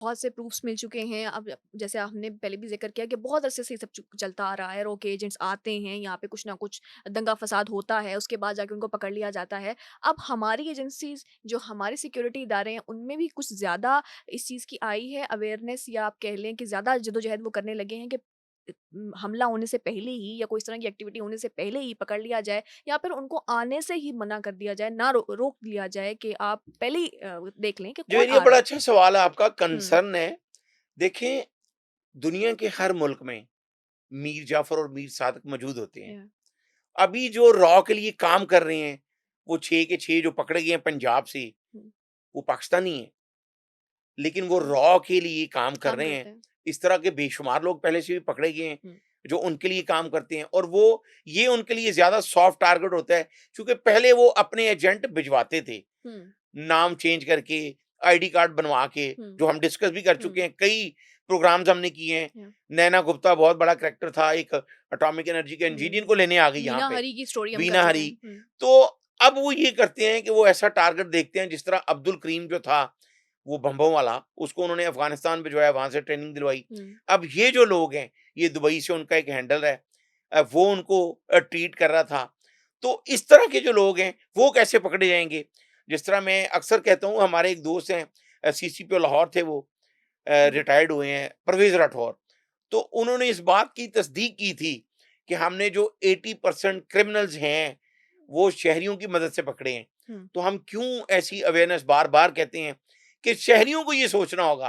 बहुत से प्रूफ्स मिल चुके हैं। अब जैसे आपने पहले भी ज़िक्र किया कि बहुत अरसे से ये सब चलता आ रहा है। रॉ के एजेंट्स आते हैं, यहाँ पे कुछ ना कुछ दंगा-फ़साद होता है, उसके बाद जाके उनको पकड़ लिया जाता है। अब हमारी एजेंसीज़, जो हमारे सिक्योरिटी इदारे हैं, उनमें भी कुछ ज़्यादा इस चीज़ की आई है अवेयरनेस, या आप कह लें कि ज़्यादा जद्दोजहद वो करने लगे हैं कि हमला होने से पहले ही या कोई इस तरह की एक्टिविटी होने से पहले ही पकड़ लिया जाए, या फिर उनको आने से ही मना कर दिया जाए, ना रोक दिया जाए कि आप पहले ही देख लें कि जो कौन ये आ रहा बड़ा है। अच्छा सवाल है आपका, हुँ। कंसर्न है। देखें, दुनिया के हर मुल्क में मीर जाफ़र और मीर सादिक मौजूद होते हैं। या अभी जो रॉ के लिए काम कर रहे हैं, वो 6 के 6 जो पकड़े गए हैं पंजाब से, हुँ, वो पाकिस्तानी हैं, लेकिन वो रॉ के लिए काम कर काम रहे हैं। करते हैं। इस तरह के बेशुमार लोग पहले से भी पकड़े गए हैं, हुँ, जो उनके लिए काम करते हैं, और वो ये उनके लिए ज़्यादा सॉफ्ट टारगेट होता है, क्योंकि पहले वो अपने एजेंट भिजवाते थे, हुँ, नाम चेंज करके, आईडी कार्ड बनवा के, हुँ, जो हम डिस्कस भी कर चुके हुँ, हैं, कई प्रोग्राम्स हमने किए हैं। या नैना गुप्ता बहुत बड़ा कैरेक्टर था, एक एटॉमिक एनर्जी के इंजीनियर हुँ। को लेने आ गई यहाँ मीना पे, हरी की स्टोरी हम कर वीना चुके हरी। हैं। हुँ, तो अब वो ये करते हैं कि वो ऐसा टारगेट देखते हैं, जिस तरह अब्दुल करीम जो था, वो बम्बों वाला, उसको उन्होंने अफ़गानिस्तान भिजवाया, वहाँ से ट्रेनिंग दिलवाई। हुँ, अब ये जो लोग हैं, ये दुबई से उनका एक हैंडल है, वो उनको ट्रीट कर रहा था। तो इस तरह के जो लोग हैं, वो कैसे पकड़े जाएँगे? जिस तरह मैं अक्सर कहता हूँ, हमारे एक दोस्त हैं, सीसीपीओ लाहौर थे वो, हुँ, रिटायर्ड हुए हैं, परवेज़ राठौर। तो उन्होंने इस बात की तस्दीक की थी कि हमने जो 80% क्रिमिनल्स हैं, वो शहरियों की मदद से पकड़े हैं। हुँ, तो हम क्यों ऐसी अवेयरनेस बार-बार कहते हैं कि शहरियों को ये सोचना होगा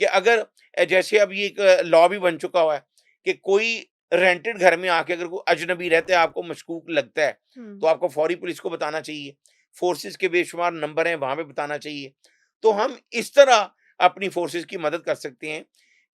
कि अगर जैसे अब ये एक लॉ भी बन चुका हुआ है कि कोई रेंटेड घर में आके अगर कोई अजनबी रहता है, आपको मशकूक लगता है, हुँ। तो आपको फौरी पुलिस को बताना चाहिए। फोर्सेस के बेशुमार नंबर हैं, वहाँ पे बताना चाहिए। तो हम इस तरह अपनी फोर्सेस की मदद कर सकते हैं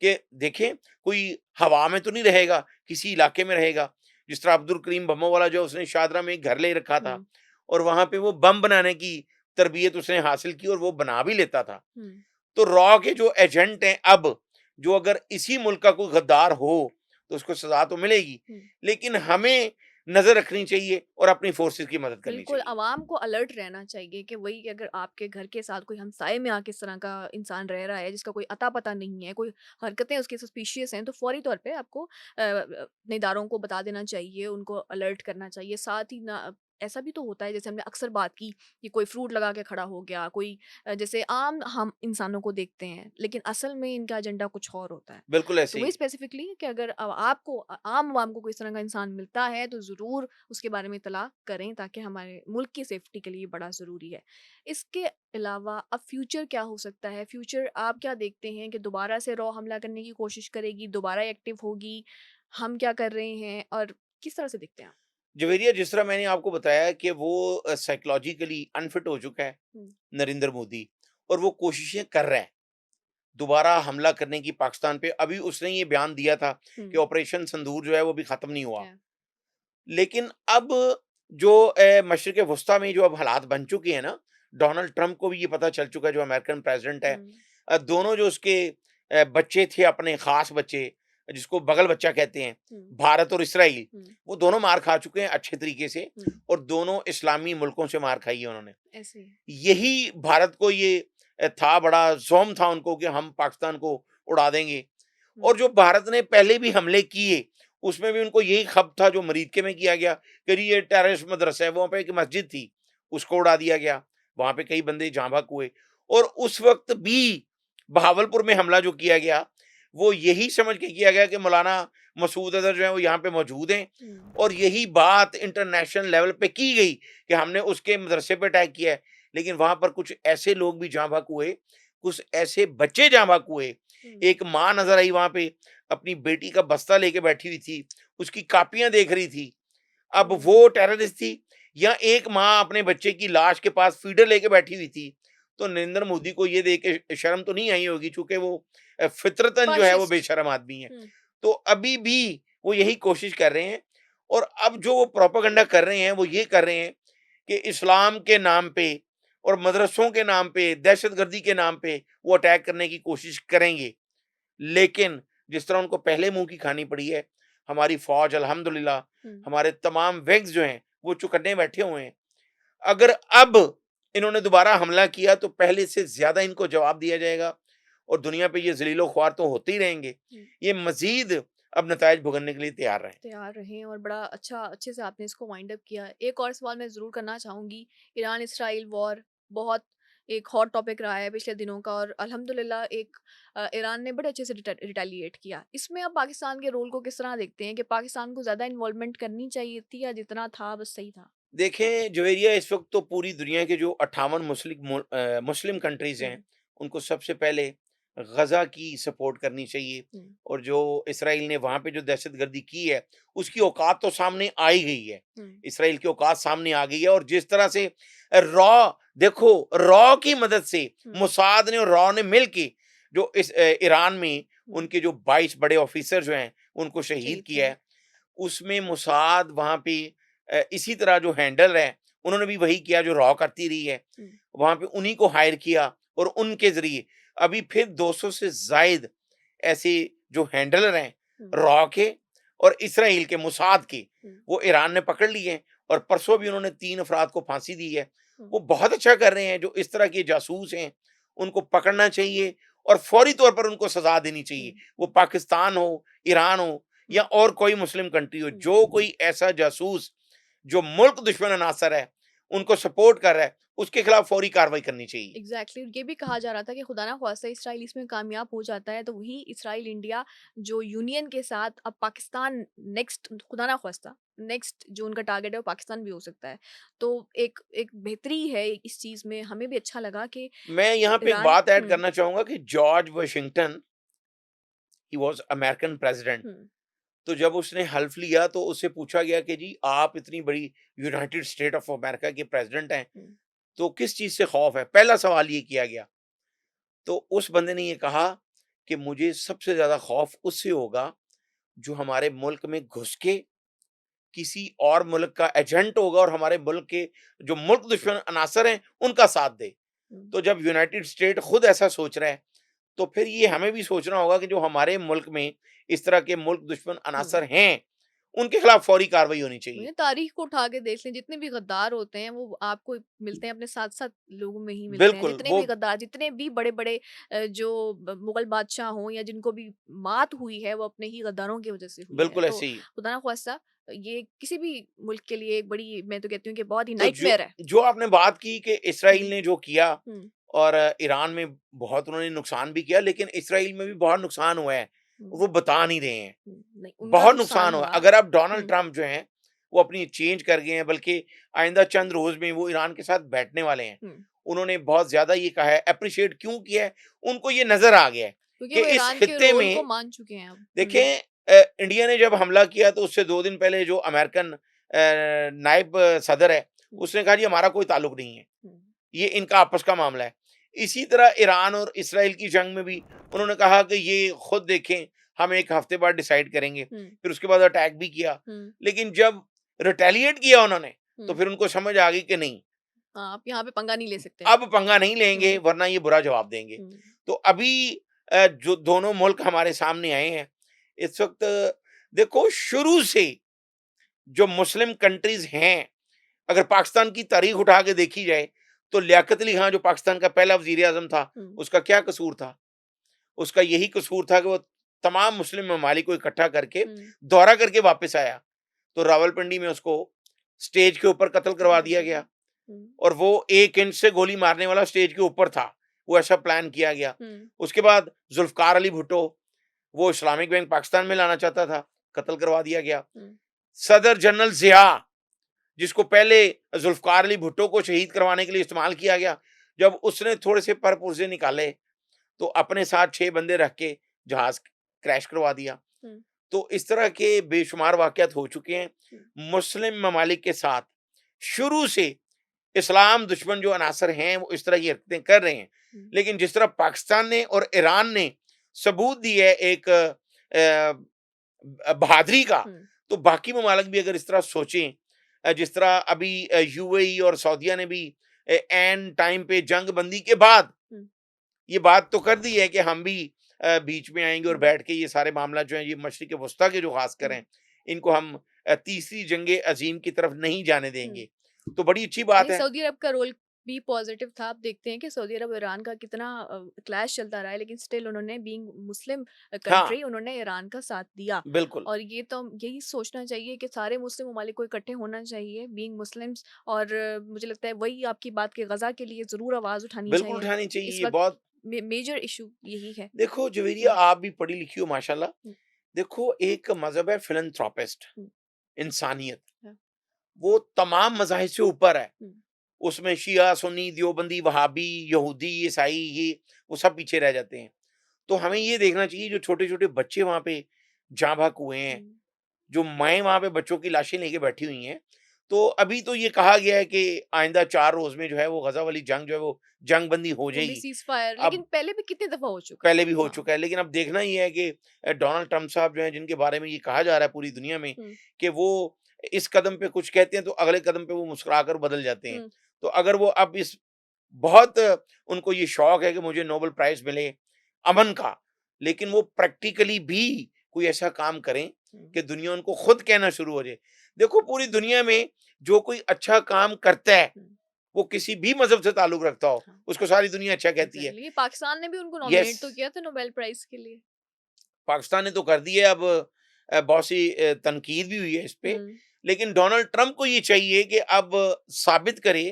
कि देखें, कोई हवा में तो नहीं रहेगा, किसी इलाके में रहेगा। जिस तरह अब्दुल करीम बमों वाला, जो उसने शादरा में एक घर ले रखा था, हुँ, और वहाँ पे वो बम बनाने की तरबियत उसने हासिल की, और वो बना भी लेता था। हुँ। तो रॉ के जो एजेंट हैं अब, जो अगर इसी मुल्क का कोई गद्दार हो, तो उसको सज़ा तो मिलेगी, हुँ। लेकिन हमें नज़र रखनी चाहिए और अपनी फोर्सेस की मदद करनी बिल्कुल, चाहिए। अवाम को अलर्ट रहना चाहिए कि वही कि अगर आपके घर के साथ कोई हमसाये में आके इस तरह का इंसान रह रहा है, जिसका कोई अता-पता नहीं है, कोई हरकतें उसकी सस्पिशियस हैं, तो फ़ौरी तौर पे आपको अपने इदारों को बता देना चाहिए, उनको अलर्ट करना चाहिए। साथ ही ना ऐसा भी तो होता है, जैसे हमने अक्सर बात की कि कोई फ्रूट लगा के खड़ा हो गया, कोई जैसे आम हम इंसानों को देखते हैं, लेकिन असल में इनका एजेंडा कुछ और होता है। बिल्कुल ऐसे तो वही ही। स्पेसिफिकली कि अगर आपको आम आवाम को कोई इस तरह का इंसान मिलता है, तो ज़रूर उसके बारे में इत्तला करें, ताकि हमारे मुल्क की सेफ्टी के लिए बड़ा ज़रूरी है। इसके अलावा अब फ्यूचर क्या हो सकता है? फ्यूचर आप क्या देखते हैं कि दोबारा से रॉ हमला करने की कोशिश करेगी, दोबारा एक्टिव होगी? हम क्या कर रहे हैं और किस तरह से देखते हैं आप? जवेरिया, जिस तरह मैंने आपको बताया कि वो साइकोलॉजिकली अनफिट हो चुका है, हुँ, नरेंद्र मोदी, और वो कोशिशें कर रहा है दोबारा हमला करने की पाकिस्तान पे। अभी उसने ये बयान दिया था कि हुँ, ऑपरेशन सिंदूर जो है वो भी खत्म नहीं हुआ। या लेकिन अब जो मशरिक़ वुस्ता में जो अब हालात बन चुके हैं ना, डोनाल्ड ट्रंप को भी ये पता चल चुका है, जो अमेरिकन प्रेसिडेंट है। हुँ, दोनों जो उसके बच्चे थे, अपने ख़ास बच्चे, जिसको बगल बच्चा कहते हैं, हुँ, भारत और इस्राइल, हुँ, वो दोनों मार खा चुके हैं अच्छे तरीके से, हुँ, और दोनों इस्लामी मुल्कों से मार खाई है उन्होंने। ऐसे ही। यही भारत को ये था, बड़ा ज़ौम था उनको कि हम पाकिस्तान को उड़ा देंगे। हुँ, और जो भारत ने पहले भी हमले किए, उसमें भी उनको यही खौफ था, जो मरीदके में किया गया कि ये टेररिस्ट मदरसा है, वहाँ पे एक मस्जिद थी, उसको उड़ा दिया गया। वहाँ पे कई बंदे जाँ बहक हुए, और उस वक़्त भी बहावलपुर में हमला जो किया गया, वो यही समझ के किया गया कि मौलाना मसूद अज़हर जो है वो यहाँ पे मौजूद हैं, हुँ, और यही बात इंटरनेशनल लेवल पे की गई कि हमने उसके मदरसे पे अटैक किया है। लेकिन वहाँ पर कुछ ऐसे लोग भी जाँ बहक हुए, कुछ ऐसे बच्चे जाँ बहक हुए। हुँ, एक माँ नज़र आई वहाँ पे, अपनी बेटी का बस्ता लेके बैठी हुई थी, उसकी कॉपियाँ देख रही थी। अब हुँ, वो टेररिस्ट थी, या एक माँ अपने बच्चे की लाश के पास फीडर लेके बैठी हुई थी। तो नरेंद्र मोदी को ये देख के शर्म तो नहीं आई होगी, चूँकि वो फितरतन जो है वो फ़ाशिस्ट। बेशर्म आदमी है। हुँ, तो अभी भी वो यही कोशिश कर रहे हैं, और अब जो वो प्रोपेगेंडा कर रहे हैं, वो ये कर रहे हैं कि इस्लाम के नाम पे और मदरसों के नाम पे, दहशतगर्दी के नाम पे वो अटैक करने की कोशिश करेंगे। लेकिन जिस तरह उनको पहले मुँह की खानी पड़ी है, हमारी फ़ौज अल्हम्दुलिल्लाह, हुँ, हमारे तमाम विंग्स जो हैं, वो चौकन्ने बैठे हुए हैं। अगर अब इन्होंने दोबारा हमला किया, तो पहले से ज़्यादा इनको जवाब दिया जाएगा, और दुनिया पे ये ज़लील-ओ-ख्वार तो होते ही रहेंगे। हुँ। ये मज़ीद अब नताइज भुगतने के लिए तैयार रहें। तैयार रहें और बड़ा अच्छे से आपने इसको वाइंड अप किया। एक और सवाल मैं ज़रूर करना चाहूँगी, ईरान-इसराइल वॉर बहुत एक हॉट टॉपिक रहा है पिछले दिनों का और अल्हम्दुलिल्लाह एक ईरान ने बड़े अच्छे से रिटेलिएट किया। इसमें आप पाकिस्तान के रोल को किस तरह देखते हैं कि पाकिस्तान को ज़्यादा इन्वॉल्वमेंट करनी चाहिए थी या जितना था बस सही था? देखें, जवेरिया इस वक़्त तो पूरी दुनिया के जो 58 मुस्लिम कंट्रीज़ हैं, हुँ, उनको सबसे पहले गज़ा की सपोर्ट करनी चाहिए हुँ, और जो इसराइल ने वहाँ पे जो दहशतगर्दी की है, उसकी औकात तो सामने आ ही गई है। हुँ, इसराइल की औकात सामने आ गई है और जिस तरह से रॉ की मदद से हुँ, मोसाद ने और रॉ ने मिल के जो इस ईरान में हुँ, उनके जो 22 बड़े ऑफ़िसर जो हैं, उनको शहीद शहीद किया किया। है। उसमें मोसाद वहाँ पे इसी तरह जो हैंडल है, उन्होंने भी वही किया जो रॉ करती रही है। हुँ, वहाँ पे उन्हीं को हायर किया और उनके ज़रिए अभी फिर 200 से ज़ायद ऐसे जो हैंडलर हैं, हुँ, रॉ के और इसराइल के मोसाद के, हुँ, वो ईरान ने पकड़ लिए हैं और परसों भी उन्होंने 3 अफराद को फांसी दी है। हुँ, वो बहुत अच्छा कर रहे हैं, जो इस तरह के जासूस हैं, उनको पकड़ना चाहिए और फौरी तौर पर उनको सज़ा देनी हुँ, चाहिए। वो पाकिस्तान हो, ईरान हो या हुँ, और कोई मुस्लिम कंट्री हो, हुँ। जो कोई ऐसा जासूस जो मुल्क दुश्मन अनासर है, उनको सपोर्ट कर रहा है, उसके खिलाफ फौरी कार्रवाई करनी चाहिए। एग्जैक्टली ये भी कहा जा रहा था कि खुदा ना ख्वास्ता इसराइल इसमें कामयाब हो जाता है तो वही इसराइल इंडिया जो यूनियन के साथ अब पाकिस्तान नेक्स्ट खुदा ना ख्वास्ता नेक्स्ट जो उनका टारगेट है वो पाकिस्तान भी हो सकता है तो एक एक बेहतरी है इस चीज़ में हमें भी अच्छा लगा कि मैं यहाँ पे एक ईरान बात ऐड करना चाहूँगा कि George Washington, he was American president. Hmm, तो जब उसने हल्फ लिया तो उससे पूछा गया कि जी आप इतनी बड़ी यूनाइटेड स्टेट ऑफ अमेरिका के प्रेसिडेंट हैं, हम्म, तो किस चीज़ से खौफ है? पहला सवाल ये किया गया। तो उस बंदे ने ये कहा कि मुझे सबसे ज़्यादा खौफ उससे होगा जो हमारे मुल्क में घुस के किसी और मुल्क का एजेंट होगा और हमारे मुल्क के जो मुल्क दुश्मन अनासर हैं, उनका साथ दे। हम्म, तो जब यूनाइटेड स्टेट खुद ऐसा सोच रहा है, तो फिर ये हमें भी सोचना होगा कि जो हमारे मुल्क में इस तरह के मुल्क दुश्मन हम्म। अनासर हैं, उनके खिलाफ फौरी कार्रवाई होनी चाहिए। मुझे तारीख को उठा के देख लें जितने भी गद्दार होते हैं वो आपको मिलते हैं अपने साथ-साथ लोगों में ही मिलते हैं। बिल्कुल, जितने वो भी गद्दार जितने भी बड़े-बड़े जो मुगल बादशाह हों या जिनको भी मात हुई है वो अपने ही गद्दारों की वज़ह से हुई है। बिल्कुल तो ऐसे ही। खुदा ना ख़वास्ता ये किसी भी मुल्क के लिए एक बड़ी मैं तो कहती हूँ कि बहुत ही तो जो नाइटमेयर है। जो आपने बात की कि हुँ, इसराइल ने जो किया हुँ, और ईरान में बहुत उन्होंने नुकसान भी किया, लेकिन इसराइल में भी बहुत नुकसान हुआ है, हुँ, वो बता नहीं रहे हैं। नहीं उनका बहुत नुकसान नुकसान हुआ है। हुआ। अगर आप डोनाल्ड हुँ, ट्रम्प जो हैं, वो अपनी चेंज कर गए हैं, बल्कि आइंदा चंद रोज़ में वो ईरान के साथ बैठने वाले हैं। हुँ, उन्होंने बहुत ज़्यादा ये कहा है, एप्रिशिएट क्यों किया है, उनको ये नज़र आ गया है क्योंकि कि वो इस ईरान के खित्ते रोल को में मान चुके हैं अब। हुँ, देखें, इंडिया ने जब हमला किया तो उससे 2 दिन पहले जो अमेरिकन नायब सदर है, हुँ, उसने कहा जी हमारा कोई ताल्लुक नहीं है, हुँ, ये इनका आपस का मामला है। इसी तरह ईरान और इसराइल की जंग में भी उन्होंने कहा कि ये खुद देखें, हम 1 हफ्ते बाद डिसाइड करेंगे। हुँ, फिर उसके बाद अटैक भी किया। हुँ, लेकिन जब रिटेलिएट किया उन्होंने, तो हुँ। फिर उनको समझ आ गई कि नहीं, हाँ, आप यहाँ पे पंगा नहीं ले सकते। अब पंगा नहीं लेंगे हुँ, वरना ये बुरा जवाब देंगे। हुँ, तो अभी जो दोनों मुल्क हमारे सामने आए हैं, इस वक़्त देखो शुरू से जो मुस्लिम कंट्रीज़ हैं, अगर पाकिस्तान की तारीख उठा के देखी जाए, तो लियाकत अली खां जो पाकिस्तान का पहला वज़ीर-ए-आज़म था, हुँ, उसका क्या कसूर था? उसका यही कसूर था कि वो तमाम मुस्लिम ममालिक को इकट्ठा करके हुँ, दौरा करके वापस आया। तो रावलपिंडी में उसको स्टेज के ऊपर कत्ल कत्ल करवा कर दिया दिया गया गया। हुँ, और वो 1 इंच से गोली मारने वाला स्टेज के ऊपर था। वो ऐसा प्लान किया गया। हुँ, उसके बाद ज़ुल्फ़िकार अली भुट्टो, वो इस्लामिक बैंक पाकिस्तान में लाना चाहता था, कत्ल करवा दिया गया। हुँ, सदर जनरल ज़िया, जिसको पहले ज़ुल्फ़िकार अली भुट्टो को शहीद करवाने के लिए इस्तेमाल किया गया, जब उसने थोड़े से पर पुर्ज़े निकाले, तो अपने साथ 6 बंदे रख के जहाज़ क्रैश करवा दिया। हुँ, तो इस तरह के बेशुमार वाक़यात हो चुके हैं। हुँ, मुस्लिम ममालिक के साथ शुरू से इस्लाम दुश्मन जो अनासर हैं, वो इस तरह की हरकतें कर रहे हैं। हुँ, लेकिन जिस तरह पाकिस्तान ने और ईरान ने सबूत दी है एक बहादुरी का, हुँ, तो बाकी ममालिक भी अगर इस तरह सोचें, जिस तरह अभी यूएई और सऊदीया ने भी ऐन टाइम पे जंग बंदी के बाद हुँ, ये बात तो कर दी है कि हम भी बीच में आएँगे और हुँ, बैठ के ये सारे मामला जो है ये मशरिक़ वस्ता के जो ख़ासकर हुँ, हैं, इनको हम तीसरी जंग अज़ीम की तरफ नहीं जाने हुँ। देंगे। तो बड़ी अच्छी बात यानी है। सऊदी अरब का रोल बी पॉजिटिव था। आप देखते हैं कि सऊदी अरब और ईरान का कितना क्लैश चलता रहा है, लेकिन स्टिल उन्होंने बीइंग मुस्लिम हाँ, कंट्री उन्होंने ईरान का साथ दिया। बिल्कुल। और ये तो यही सोचना चाहिए कि सारे मुस्लिम ममालिक को इकट्ठे होना चाहिए बीइंग मुस्लिम्स। और मुझे लगता है वही आपकी बात की गज़ा के लिए ज़रूर आवाज़ उठानी बिल्कुल चाहिए। उठानी चाहिए, इस ये वक़्त बहुत मेजर इश्यू यही है। देखो जवेरिया हुँ, आप भी पढ़ी लिखी हो माशाल्लाह। हुँ, देखो एक मज़हब है फिलैंथ्रोपिस्ट, हुँ, इंसानियत, हाँ, वो तमाम मज़ाहिब से ऊपर है। हुँ, उसमें शिया, सुन्नी, देवबंदी, वहाबी, यहूदी, ईसाई ये वो सब पीछे रह जाते हैं। तो हमें ये देखना चाहिए जो छोटे-छोटे बच्चे वहाँ पे जाँ बहक हुए हैं, हुँ, जो माएँ वहाँ पे बच्चों की लाशें लेके बैठी हुई हैं। तो अभी तो ये कहा गया है कि आइंदा 4 रोज़ में जो है वो गज़ा वाली जंग जो है वो जंग-बंदी हो वो भी जाएगी। सीज़फायर, लेकिन अब पहले भी कितनी दफ़ा हो चुका है। पहले भी हो हाँ, चुका है, लेकिन अब देखना ये है कि डोनाल्ड ट्रम्प साहब जो हैं जिनके बारे में ये कहा जा रहा है पूरी दुनिया में हुँ, कि वो इस कदम पे कुछ कहते हैं तो अगले कदम पे वो मुस्कुराकर बदल जाते हैं। हुँ, तो अगर वो अब इस बहुत उनको ये शौक है कि मुझे नोबेल प्राइज़ मिले अमन का, लेकिन वो प्रैक्टिकली भी कोई ऐसा काम करें हुँ, कि दुनिया उनको खुद कहना शुरू हो जाए। देखो पूरी दुनिया में जो कोई अच्छा काम करता है, हुँ, वो किसी भी मज़हब से ताल्लुक रखता हो, हाँ। उसको सारी दुनिया अच्छा कहती है। एग्ज़ैक्टली, पाकिस्तान ने भी उनको येस, नॉमिनेट तो किया था नोबेल प्राइज़ के लिए। पाकिस्तान ने तो कर दी है अब बहुत सी तनकीद भी हुई है इस पे। हुँ, लेकिन डोनाल्ड ट्रम्प को ये चाहिए कि अब साबित करे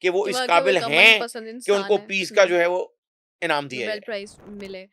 कि वो कि इस वाक़ई वो काबिल एक अमन हैं पसंद कि इंसान उनको है। पीस का हुँ, जो है वो इनाम दिया नोबेल जाए। प्राइज़ मिले।